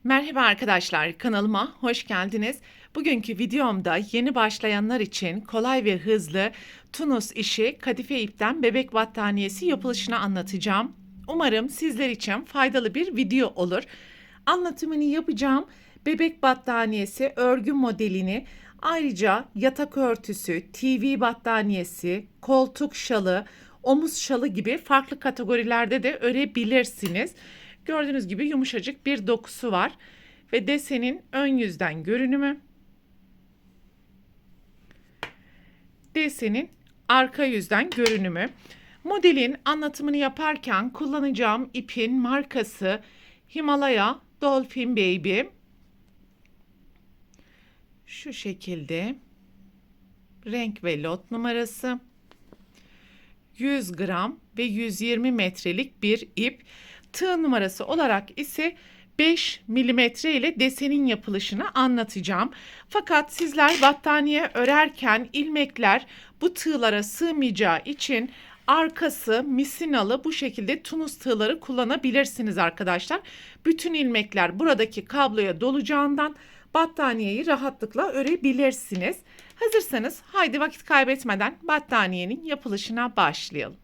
Merhaba arkadaşlar, kanalıma hoş geldiniz. Bugünkü videomda yeni başlayanlar için kolay ve hızlı Tunus işi kadife ipten bebek battaniyesi yapılışını anlatacağım. Umarım sizler için faydalı bir video olur. Anlatımını yapacağım bebek battaniyesi örgü modelini, ayrıca yatak örtüsü, TV battaniyesi, koltuk şalı, omuz şalı gibi farklı kategorilerde de örebilirsiniz. Gördüğünüz gibi yumuşacık bir dokusu var ve desenin ön yüzden görünümü, desenin arka yüzden görünümü. Modelin anlatımını yaparken kullanacağım ipin markası Himalaya Dolphin Baby. Şu şekilde renk ve lot numarası. 100 gram ve 120 metrelik bir ip. Tığ numarası olarak ise 5 milimetre ile desenin yapılışını anlatacağım. Fakat sizler battaniye örerken ilmekler bu tığlara sığmayacağı için arkası misinalı bu şekilde Tunus tığları kullanabilirsiniz arkadaşlar. Bütün ilmekler buradaki kabloya dolacağından battaniyeyi rahatlıkla örebilirsiniz. Hazırsanız haydi vakit kaybetmeden battaniyenin yapılışına başlayalım.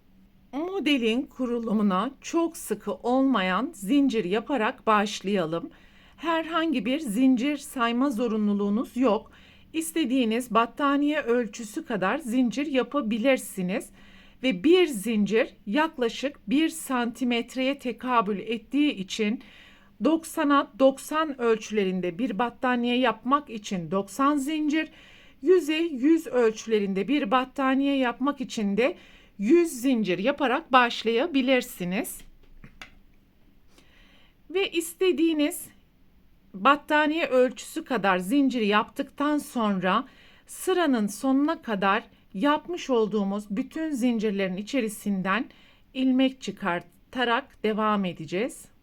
Modelin kurulumuna çok sıkı olmayan zincir yaparak başlayalım. Herhangi bir zincir sayma zorunluluğunuz yok. İstediğiniz battaniye ölçüsü kadar zincir yapabilirsiniz. Ve bir zincir yaklaşık 1 santimetreye tekabül ettiği için 90'a 90 ölçülerinde bir battaniye yapmak için 90 zincir, 100'e 100 ölçülerinde bir battaniye yapmak için de 100 zincir yaparak başlayabilirsiniz. Ve istediğiniz battaniye ölçüsü kadar zinciri yaptıktan sonra sıranın sonuna kadar yapmış olduğumuz bütün zincirlerin içerisinden ilmek çıkartarak devam edeceğiz.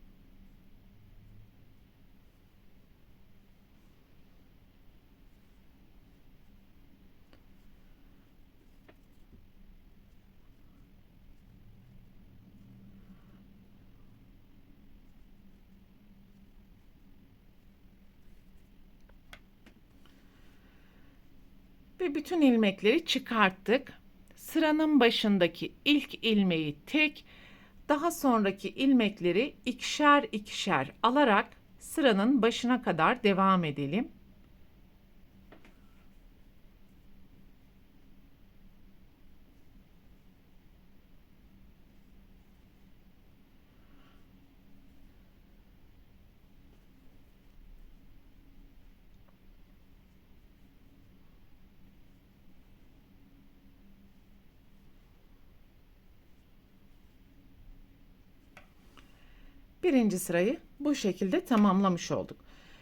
Ve bütün ilmekleri çıkarttık. Sıranın başındaki ilk ilmeği tek, daha sonraki ilmekleri ikişer ikişer alarak sıranın başına kadar devam edelim. Birinci sırayı bu şekilde tamamlamış olduk.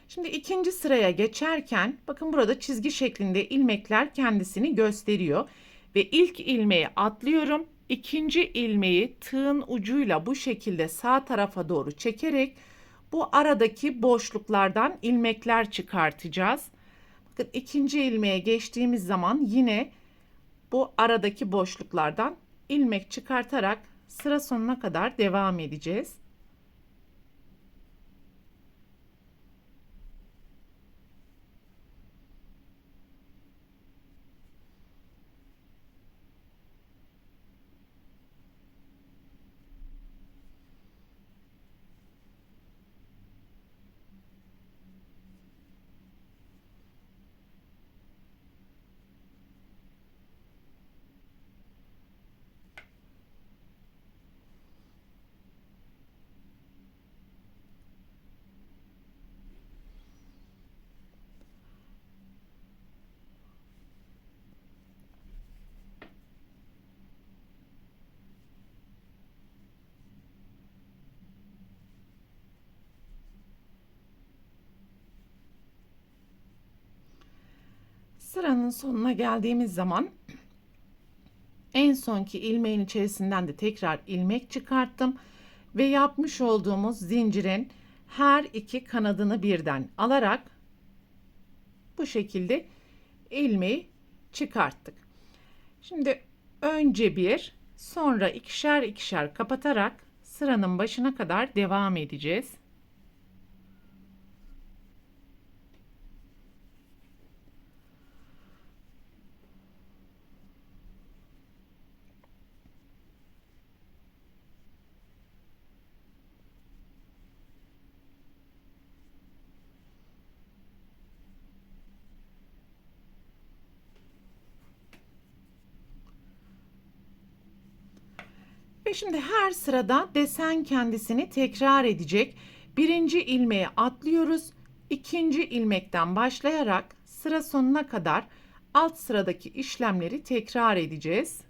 Şimdi ikinci sıraya geçerken bakın burada çizgi şeklinde ilmekler kendisini gösteriyor. Ve ilk ilmeği atlıyorum. İkinci ilmeği tığın ucuyla bu şekilde sağ tarafa doğru çekerek bu aradaki boşluklardan ilmekler çıkartacağız. Bakın ikinci ilmeğe geçtiğimiz zaman yine bu aradaki boşluklardan ilmek çıkartarak sıra sonuna kadar devam edeceğiz. Sıranın sonuna geldiğimiz zaman en sonki ilmeğin içerisinden de tekrar ilmek çıkarttım ve yapmış olduğumuz zincirin her iki kanadını birden alarak bu şekilde ilmeği çıkarttık. Şimdi önce bir, sonra ikişer ikişer kapatarak sıranın başına kadar devam edeceğiz. Ve şimdi her sırada desen kendisini tekrar edecek. Birinci ilmeğe atlıyoruz. İkinci ilmekten başlayarak sıra sonuna kadar alt sıradaki işlemleri tekrar edeceğiz.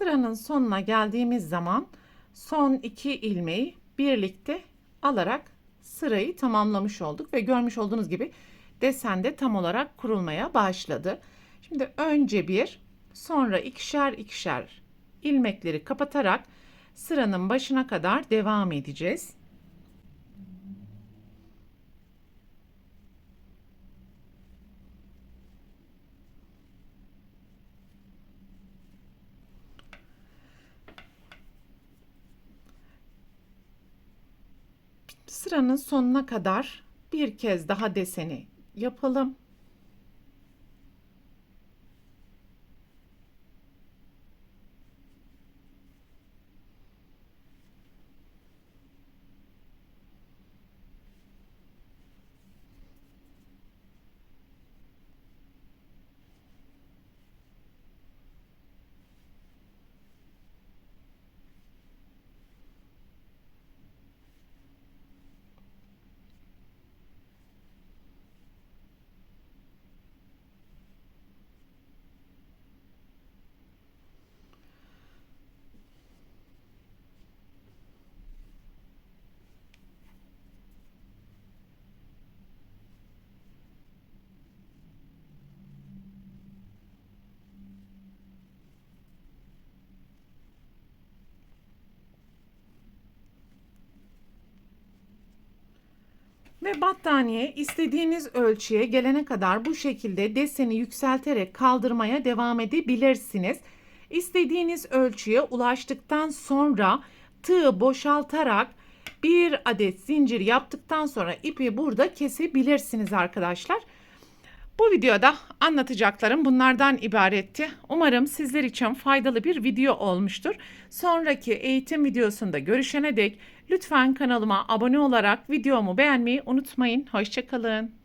Sıranın sonuna geldiğimiz zaman son 2 ilmeği birlikte alarak sırayı tamamlamış olduk ve görmüş olduğunuz gibi desen de tam olarak kurulmaya başladı. Şimdi önce bir, sonra ikişer ikişer ilmekleri kapatarak sıranın başına kadar devam edeceğiz. Sıranın sonuna kadar bir kez daha deseni yapalım. Ve battaniye istediğiniz ölçüye gelene kadar bu şekilde deseni yükselterek kaldırmaya devam edebilirsiniz. İstediğiniz ölçüye ulaştıktan sonra tığı boşaltarak bir adet zincir yaptıktan sonra ipi burada kesebilirsiniz arkadaşlar. Bu videoda anlatacaklarım bunlardan ibaretti. Umarım sizler için faydalı bir video olmuştur. Sonraki eğitim videosunda görüşene dek lütfen kanalıma abone olarak videomu beğenmeyi unutmayın. Hoşça kalın.